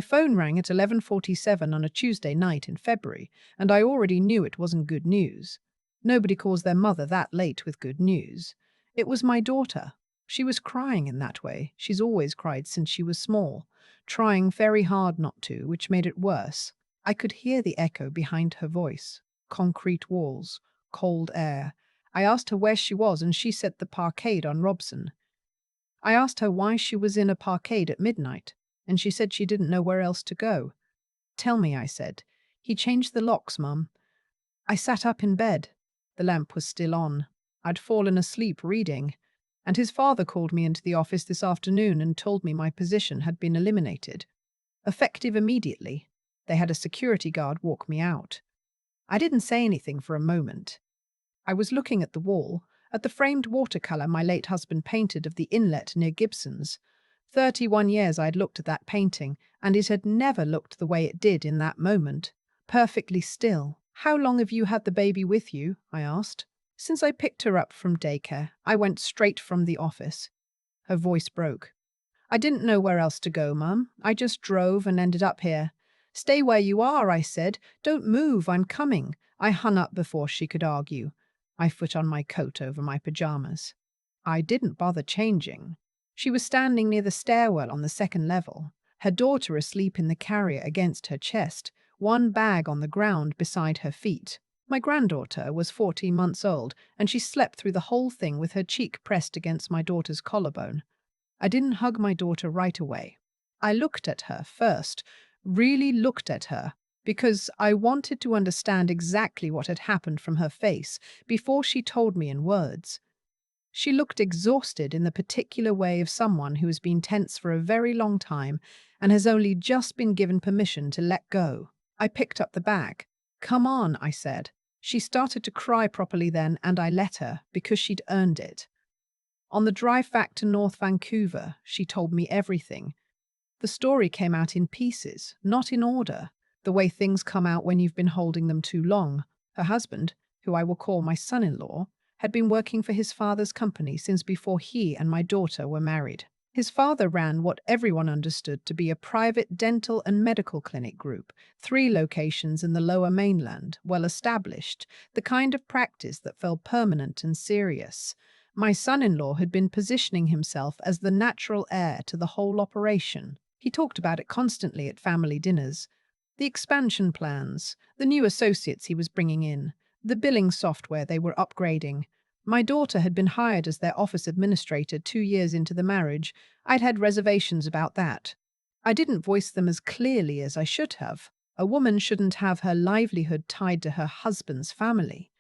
My phone rang at 11:47 on a Tuesday night in February, and I already knew it wasn't good news. Nobody calls their mother that late with good news. It was my daughter. She was crying in that way. She's always cried since she was small, trying very hard not to, which made it worse. I could hear the echo behind her voice. Concrete walls, cold air. I asked her where she was, and she said the Parkade on Robson. I asked her why she was in a Parkade at midnight, and she said she didn't know where else to go. Tell me, I said. He changed the locks, Mum. I sat up in bed. The lamp was still on. I'd fallen asleep reading, and his father called me into the office this afternoon and told me my position had been eliminated. Effective immediately. They had a security guard walk me out. I didn't say anything for a moment. I was looking at the wall, at the framed watercolour my late husband painted of the inlet near Gibson's. 31 years I'd looked at that painting, and it had never looked the way it did in that moment. Perfectly still. How long have you had the baby with you? I asked. Since I picked her up from daycare. I went straight from the office. Her voice broke. I didn't know where else to go, Mum. I just drove and ended up here. Stay where you are, I said. Don't move, I'm coming. I hung up before she could argue. I put on my coat over my pajamas. I didn't bother changing. She was standing near the stairwell on the second level, her daughter asleep in the carrier against her chest, one bag on the ground beside her feet. My granddaughter was 14 months old, and she slept through the whole thing with her cheek pressed against my daughter's collarbone. I didn't hug my daughter right away. I looked at her first, really looked at her, because I wanted to understand exactly what had happened from her face before she told me in words. She looked exhausted in the particular way of someone who has been tense for a very long time and has only just been given permission to let go. I picked up the bag. Come on, I said. She started to cry properly then, and I let her, because she'd earned it. On the drive back to North Vancouver, she told me everything. The story came out in pieces, not in order, the way things come out when you've been holding them too long. Her husband, who I will call my son-in-law, had been working for his father's company since before he and my daughter were married. His father ran what everyone understood to be a private dental and medical clinic group, 3 locations in the Lower Mainland, well established, the kind of practice that felt permanent and serious. My son-in-law had been positioning himself as the natural heir to the whole operation. He talked about it constantly at family dinners. The expansion plans, the new associates he was bringing in, the billing software they were upgrading. My daughter had been hired as their office administrator 2 years into the marriage. I'd had reservations about that. I didn't voice them as clearly as I should have. A woman shouldn't have her livelihood tied to her husband's family.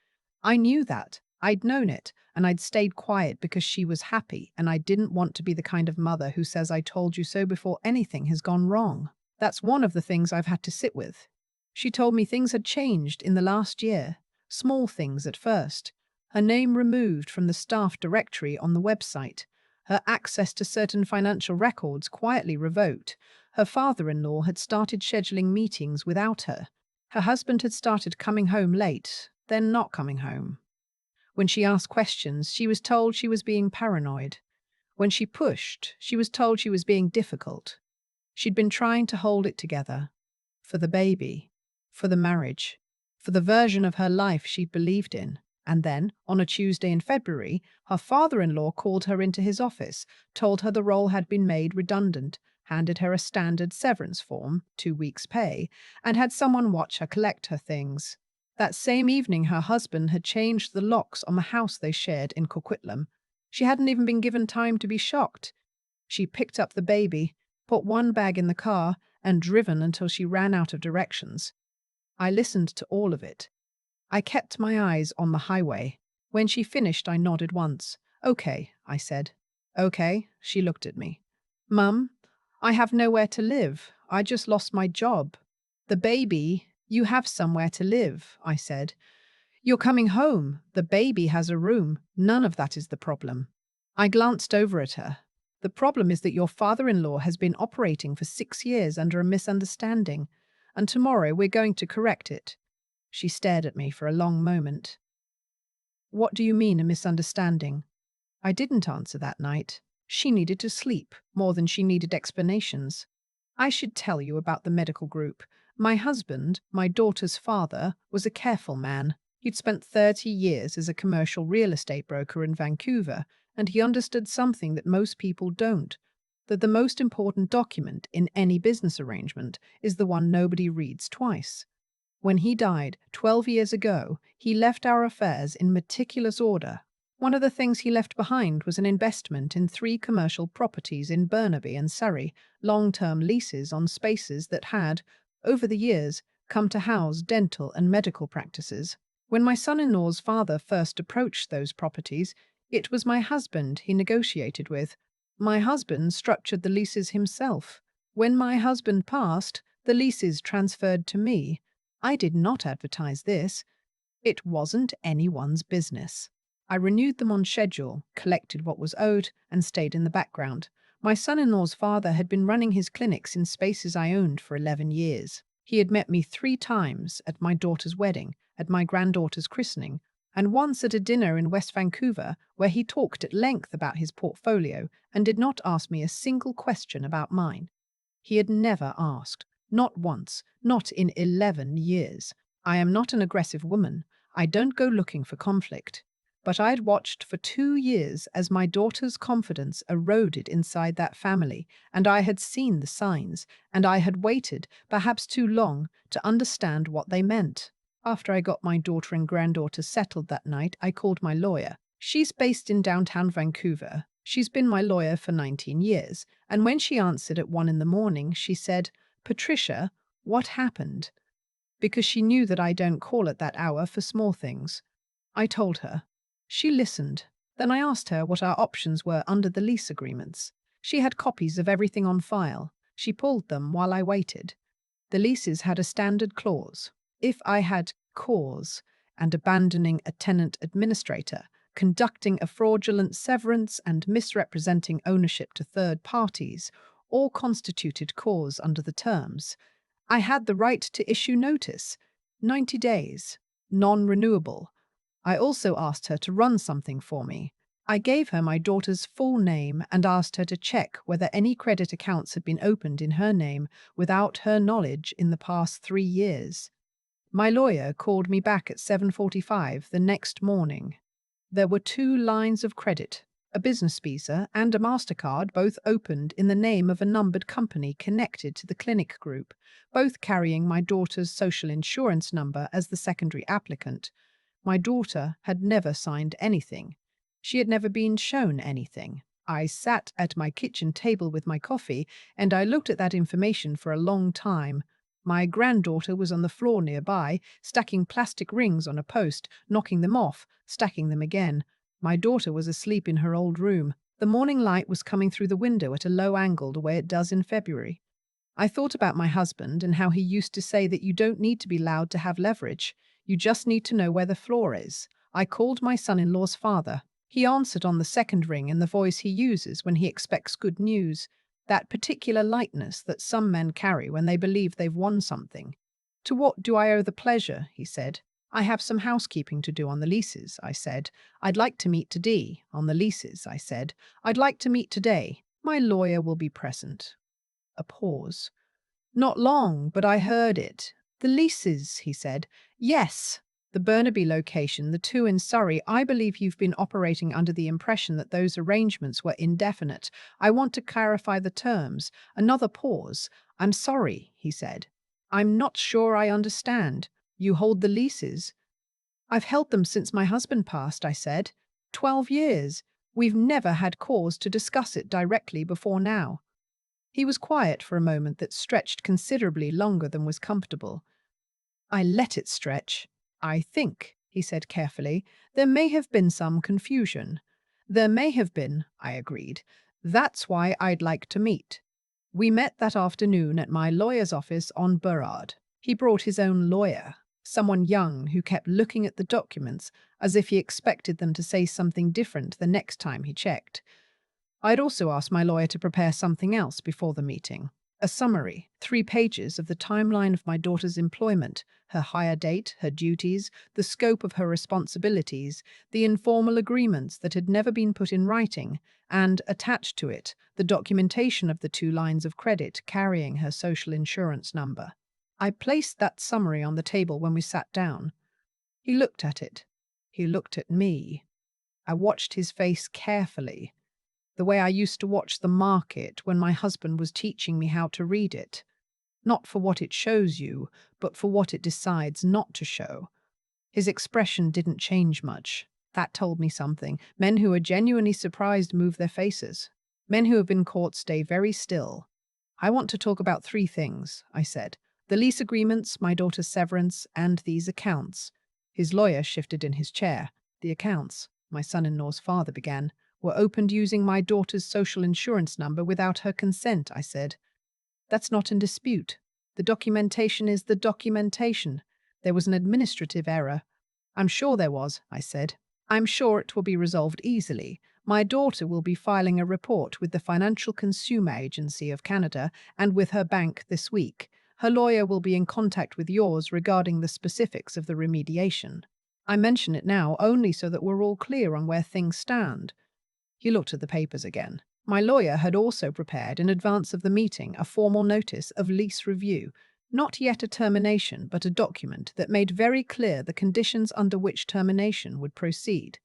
I knew that. I'd known it, and I'd stayed quiet because she was happy, and I didn't want to be the kind of mother who says I told you so before anything has gone wrong. That's one of the things I've had to sit with. She told me things had changed in the last year. Small things at first. Her name removed from the staff directory on the website. Her access to certain financial records quietly revoked. Her father-in-law had started scheduling meetings without her. Her husband had started coming home late, then not coming home. When she asked questions, she was told she was being paranoid. When she pushed, she was told she was being difficult. She'd been trying to hold it together. For the baby. For the marriage. For the version of her life she'd believed in. And then, on a Tuesday in February, her father-in-law called her into his office, told her the role had been made redundant, handed her a standard severance form, 2 weeks' pay, and had someone watch her collect her things. That same evening, her husband had changed the locks on the house they shared in Coquitlam. She hadn't even been given time to be shocked. She picked up the baby, put one bag in the car, and driven until she ran out of directions. I listened to all of it. I kept my eyes on the highway. When she finished, I nodded once. Okay, I said. Okay, she looked at me. Mum, I have nowhere to live. I just lost my job. The baby, you have somewhere to live, I said. You're coming home. The baby has a room. None of that is the problem. I glanced over at her. The problem is that your father-in-law has been operating for 6 years under a misunderstanding, and tomorrow we're going to correct it. She stared at me for a long moment. What do you mean, a misunderstanding? I didn't answer that night. She needed to sleep more than she needed explanations. I should tell you about the medical group. My husband, my daughter's father, was a careful man. He'd spent 30 years as a commercial real estate broker in Vancouver, and he understood something that most people don't, that the most important document in any business arrangement is the one nobody reads twice. When he died 12 years ago, he left our affairs in meticulous order. One of the things he left behind was an investment in 3 commercial properties in Burnaby and Surrey, long-term leases on spaces that had, over the years, come to house dental and medical practices. When my son-in-law's father first approached those properties, it was my husband he negotiated with. My husband structured the leases himself. When my husband passed, the leases transferred to me. I did not advertise this. It wasn't anyone's business. I renewed them on schedule, collected what was owed, and stayed in the background. My son-in-law's father had been running his clinics in spaces I owned for 11 years. He had met me 3 times at my daughter's wedding, at my granddaughter's christening, and once at a dinner in West Vancouver where he talked at length about his portfolio and did not ask me a single question about mine. He had never asked. Not once, not in 11 years. I am not an aggressive woman. I don't go looking for conflict. But I had watched for 2 years as my daughter's confidence eroded inside that family, and I had seen the signs, and I had waited, perhaps too long, to understand what they meant. After I got my daughter and granddaughter settled that night, I called my lawyer. She's based in downtown Vancouver. She's been my lawyer for 19 years, and when she answered at 1 in the morning, she said, "Patricia, what happened?" Because she knew that I don't call at that hour for small things. I told her. She listened. Then I asked her what our options were under the lease agreements. She had copies of everything on file. She pulled them while I waited. The leases had a standard clause. If I had cause and abandoning a tenant administrator, conducting a fraudulent severance and misrepresenting ownership to third parties, all constituted cause under the terms. I had the right to issue notice, 90 days, non-renewable. I also asked her to run something for me. I gave her my daughter's full name and asked her to check whether any credit accounts had been opened in her name without her knowledge in the past 3 years. My lawyer called me back at 7:45 the next morning. There were 2 lines of credit, a business visa and a MasterCard, both opened in the name of a numbered company connected to the clinic group, both carrying my daughter's social insurance number as the secondary applicant. My daughter had never signed anything. She had never been shown anything. I sat at my kitchen table with my coffee, and I looked at that information for a long time. My granddaughter was on the floor nearby, stacking plastic rings on a post, knocking them off, stacking them again. My daughter was asleep in her old room. The morning light was coming through the window at a low angle the way it does in February. I thought about my husband and how he used to say that you don't need to be loud to have leverage. You just need to know where the floor is. I called my son-in-law's father. He answered on the second ring in the voice he uses when he expects good news, that particular lightness that some men carry when they believe they've won something. "To what do I owe the pleasure?" he said. "I have some housekeeping to do on the leases," I said. "I'd like to meet today." "On the leases," I said. "I'd like to meet today. My lawyer will be present." A pause. "Not long, but I heard it." "The leases," he said. "Yes. The Burnaby location, the 2 in Surrey. I believe you've been operating under the impression that those arrangements were indefinite. I want to clarify the terms." Another pause. "I'm sorry," he said. "I'm not sure I understand. You hold the leases?" "I've held them since my husband passed," I said. 12 years. We've never had cause to discuss it directly before now." He was quiet for a moment that stretched considerably longer than was comfortable. I let it stretch. "I think," he said carefully, "there may have been some confusion." "There may have been," I agreed. "That's why I'd like to meet." We met that afternoon at my lawyer's office on Burrard. He brought his own lawyer, someone young who kept looking at the documents as if he expected them to say something different the next time he checked. I'd also asked my lawyer to prepare something else before the meeting. A summary, 3 pages of the timeline of my daughter's employment, her hire date, her duties, the scope of her responsibilities, the informal agreements that had never been put in writing, and, attached to it, the documentation of the 2 lines of credit carrying her social insurance number. I placed that summary on the table when we sat down. He looked at it. He looked at me. I watched his face carefully, the way I used to watch the market when my husband was teaching me how to read it. Not for what it shows you, but for what it decides not to show. His expression didn't change much. That told me something. Men who are genuinely surprised move their faces. Men who have been caught stay very still. I want to talk about 3 things, I said. The lease agreements, my daughter's severance, and these accounts. His lawyer shifted in his chair. The accounts, my son-in-law's father began, were opened using my daughter's social insurance number without her consent, I said. That's not in dispute. The documentation is the documentation. There was an administrative error. I'm sure there was, I said. I'm sure it will be resolved easily. My daughter will be filing a report with the Financial Consumer Agency of Canada and with her bank this week. Her lawyer will be in contact with yours regarding the specifics of the remediation. I mention it now only so that we're all clear on where things stand. He looked at the papers again. My lawyer had also prepared, in advance of the meeting, a formal notice of lease review, not yet a termination, but a document that made very clear the conditions under which termination would proceed.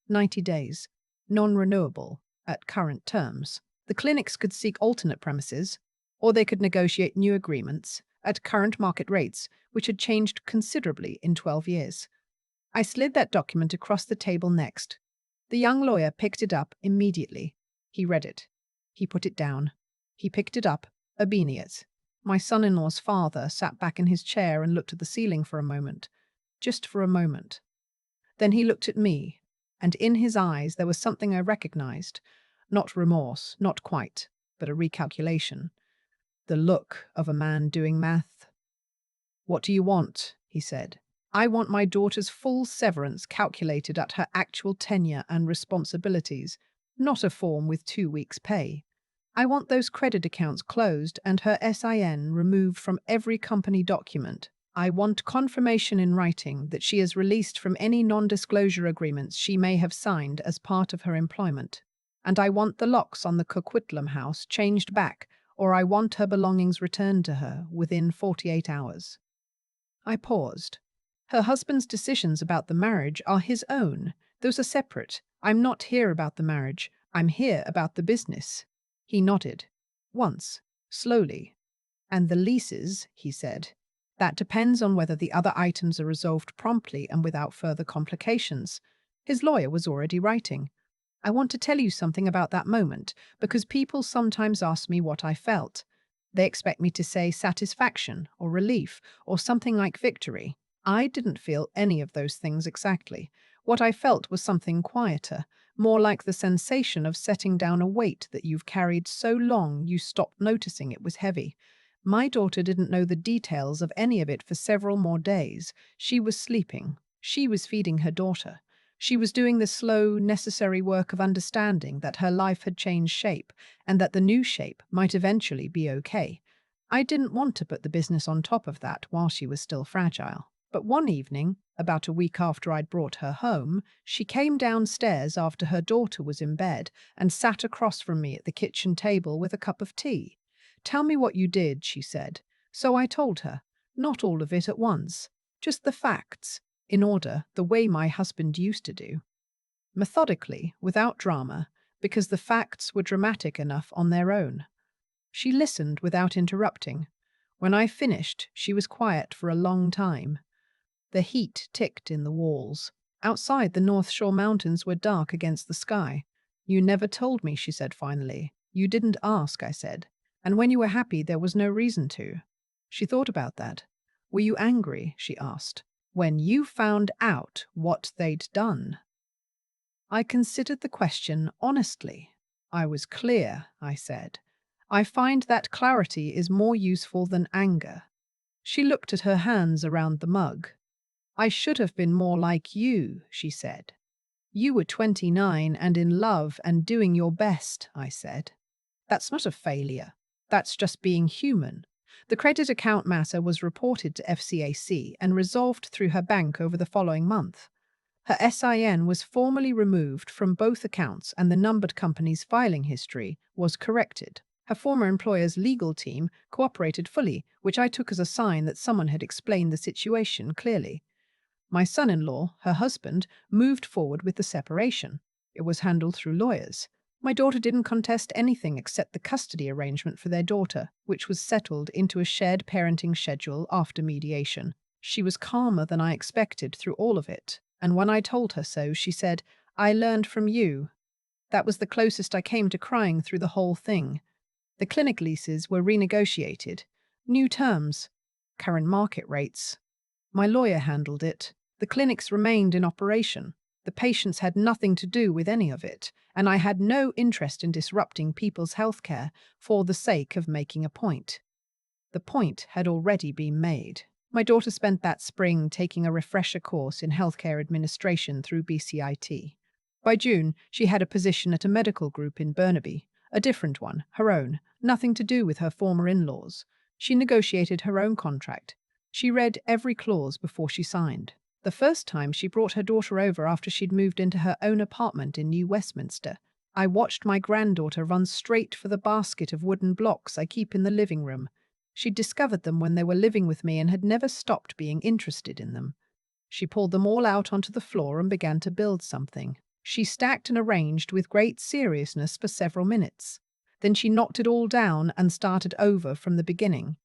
90 days, non-renewable, at current terms. The clinics could seek alternate premises, or they could negotiate new agreements at current market rates, which had changed considerably in 12 years. I slid that document across the table next. The young lawyer picked it up immediately. He read it. He put it down. He picked it up, obedient. My son-in-law's father sat back in his chair and looked at the ceiling for a moment. Just for a moment. Then he looked at me, and in his eyes there was something I recognized. Not remorse, not quite, but a recalculation. The look of a man doing math. "What do you want?" he said. "I want my daughter's full severance calculated at her actual tenure and responsibilities, not a form with 2 weeks' pay. I want those credit accounts closed and her SIN removed from every company document. I want confirmation in writing that she is released from any non-disclosure agreements she may have signed as part of her employment. And I want the locks on the Coquitlam house changed back, or I want her belongings returned to her within 48 hours." I paused. Her husband's decisions about the marriage are his own. Those are separate. I'm not here about the marriage. I'm here about the business. He nodded. Once. Slowly. "And the leases," he said. "That depends on whether the other items are resolved promptly and without further complications." His lawyer was already writing. "I want to tell you something about that moment, because people sometimes ask me what I felt. They expect me to say satisfaction or relief or something like victory. I didn't feel any of those things exactly. What I felt was something quieter, more like the sensation of setting down a weight that you've carried so long you stopped noticing it was heavy. My daughter didn't know the details of any of it for several more days. She was sleeping. She was feeding her daughter. She was doing the slow, necessary work of understanding that her life had changed shape and that the new shape might eventually be okay. I didn't want to put the business on top of that while she was still fragile. But one evening, about a week after I'd brought her home, she came downstairs after her daughter was in bed and sat across from me at the kitchen table with a cup of tea. "Tell me what you did," she said. So I told her, not all of it at once, just the facts, in order, the way my husband used to do. Methodically, without drama, because the facts were dramatic enough on their own. She listened without interrupting. When I finished, she was quiet for a long time. The heat ticked in the walls. Outside, the North Shore Mountains were dark against the sky. "You never told me," she said finally. "You didn't ask," I said. "And when you were happy, there was no reason to." She thought about that. "Were you angry?" she asked. "When you found out what they'd done?" I considered the question honestly. "I was clear," I said. "I find that clarity is more useful than anger." She looked at her hands around the mug. "I should have been more like you," she said. "You were 29 and in love and doing your best," I said. "That's not a failure. That's just being human." The credit account matter was reported to FCAC and resolved through her bank over the following month. Her SIN was formally removed from both accounts and the numbered company's filing history was corrected. Her former employer's legal team cooperated fully, which I took as a sign that someone had explained the situation clearly. My son-in-law, her husband, moved forward with the separation. It was handled through lawyers. My daughter didn't contest anything except the custody arrangement for their daughter, which was settled into a shared parenting schedule after mediation. She was calmer than I expected through all of it, and when I told her so, she said, "I learned from you." That was the closest I came to crying through the whole thing. The clinic leases were renegotiated. New terms. Current market rates. My lawyer handled it. The clinics remained in operation. The patients had nothing to do with any of it, and I had no interest in disrupting people's healthcare for the sake of making a point. The point had already been made. My daughter spent that spring taking a refresher course in healthcare administration through BCIT. By June, she had a position at a medical group in Burnaby, a different one, her own, nothing to do with her former in-laws. She negotiated her own contract. She read every clause before she signed. The first time she brought her daughter over after she'd moved into her own apartment in New Westminster. I watched my granddaughter run straight for the basket of wooden blocks I keep in the living room. She'd discovered them when they were living with me and had never stopped being interested in them. She pulled them all out onto the floor and began to build something. She stacked and arranged with great seriousness for several minutes. Then she knocked it all down and started over from the beginning.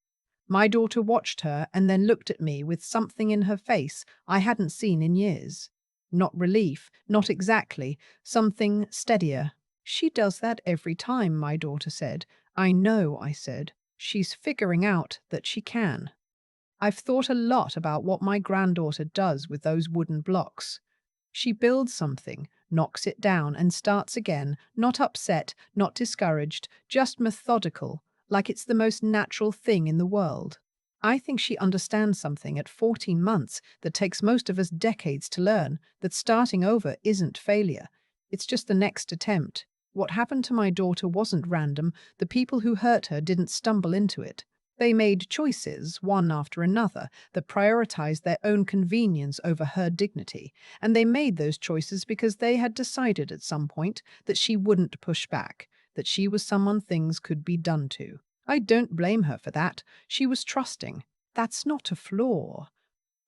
My daughter watched her and then looked at me with something in her face I hadn't seen in years. Not relief, not exactly, something steadier. "She does that every time," my daughter said. "I know," I said. "She's figuring out that she can." I've thought a lot about what my granddaughter does with those wooden blocks. She builds something, knocks it down, and starts again, not upset, not discouraged, just methodical, like it's the most natural thing in the world. I think she understands something at 14 months that takes most of us decades to learn, that starting over isn't failure. It's just the next attempt. What happened to my daughter wasn't random. The people who hurt her didn't stumble into it. They made choices, one after another, that prioritized their own convenience over her dignity. And they made those choices because they had decided at some point that she wouldn't push back, that she was someone things could be done to. I don't blame her for that. She was trusting. That's not a flaw.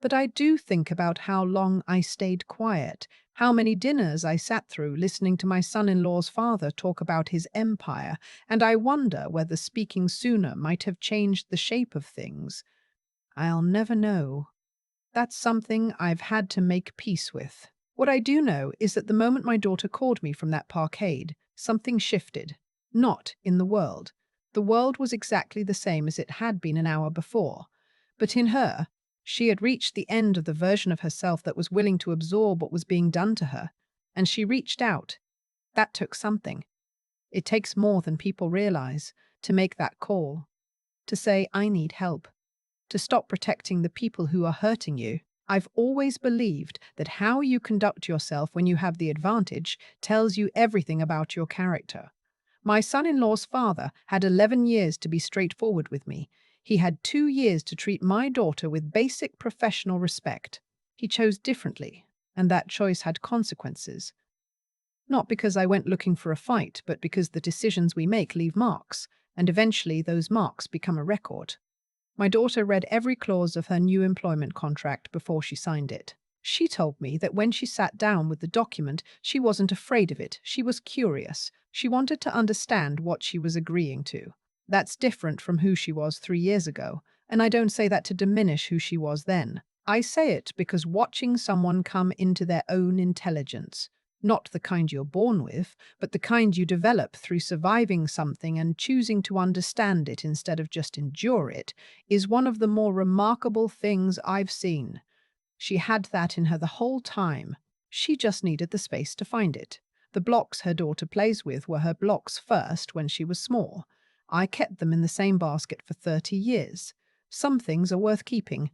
But I do think about how long I stayed quiet, how many dinners I sat through listening to my son-in-law's father talk about his empire, and I wonder whether speaking sooner might have changed the shape of things. I'll never know. That's something I've had to make peace with. What I do know is that the moment my daughter called me from that parkade, something shifted. Not in the world. The world was exactly the same as it had been an hour before. But in her, she had reached the end of the version of herself that was willing to absorb what was being done to her, and she reached out. That took something. It takes more than people realize to make that call, to say, "I need help," to stop protecting the people who are hurting you. I've always believed that how you conduct yourself when you have the advantage tells you everything about your character. My son-in-law's father had 11 years to be straightforward with me. He had 2 years to treat my daughter with basic professional respect. He chose differently, and that choice had consequences. Not because I went looking for a fight, but because the decisions we make leave marks, and eventually those marks become a record. My daughter read every clause of her new employment contract before she signed it. She told me that when she sat down with the document, she wasn't afraid of it. She was curious. She wanted to understand what she was agreeing to. That's different from who she was 3 years ago, and I don't say that to diminish who she was then. I say it because watching someone come into their own intelligence, not the kind you're born with, but the kind you develop through surviving something and choosing to understand it instead of just endure it, is one of the more remarkable things I've seen. She had that in her the whole time. She just needed the space to find it. The blocks her daughter plays with were her blocks first when she was small. I kept them in the same basket for 30 years. Some things are worth keeping.